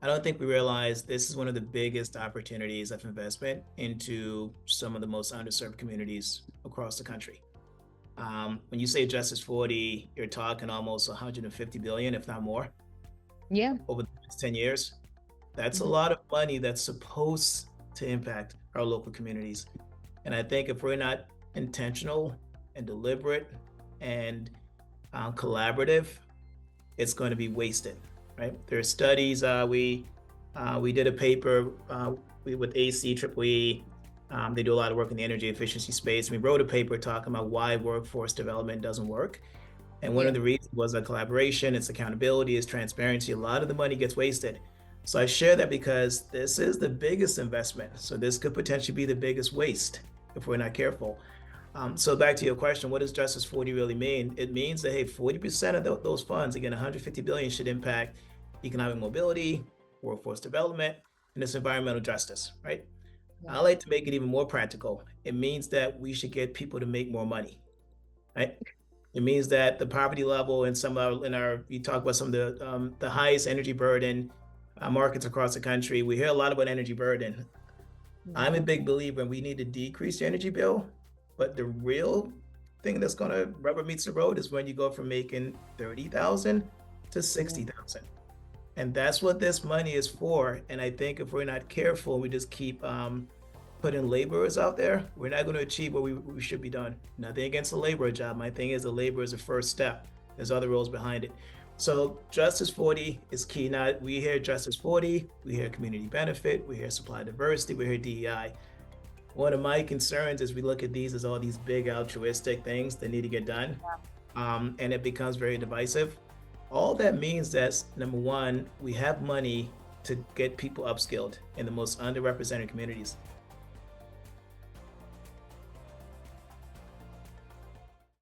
I don't think we realize this is one of the biggest opportunities of investment into some of the most underserved communities across the country. When you say Justice 40, you're talking almost 150 billion, if not more, Yeah. over the next 10 years. That's a Mhm. lot of money that's supposed to impact our local communities. And I think if we're not intentional and deliberate and collaborative, it's going to be wasted, right? There are studies. We did a paper with ACEEE. They do a lot of work in the energy efficiency space. We wrote a paper talking about why workforce development doesn't work. And one of Yeah. the reasons was the collaboration, it's accountability, it's transparency. A lot of the money gets wasted. So I share that because this is the biggest investment. So this could potentially be the biggest waste if we're not careful. So back to your question, what does Justice 40 really mean? It means that, hey, 40% of those funds, again, 150 billion, should impact economic mobility, workforce development, and this environmental justice, right? I Right. like to make it even more practical. It means that we should get people to make more money, right? It means that the poverty level in you talk about some of the highest energy burden markets across the country. We hear a lot about energy burden. I'm a Mhm. big believer in we need to decrease the energy bill, but the real thing that's gonna rubber meets the road is when you go from making 30,000 to Yeah. 60,000. And that's what this money is for. And I think if we're not careful, we just keep putting laborers out there, we're not going to achieve what we should be done. Nothing against the laborer job. My thing is the labor is the first step. There's other roles behind it. So Justice 40 is key. Now we hear Justice 40, we hear community benefit, we hear supply diversity, we hear DEI. One of my concerns as we look at these is all these big altruistic things that need to get done, and it becomes very divisive. All that means that's number one, we have money to get people upskilled in the most underrepresented communities.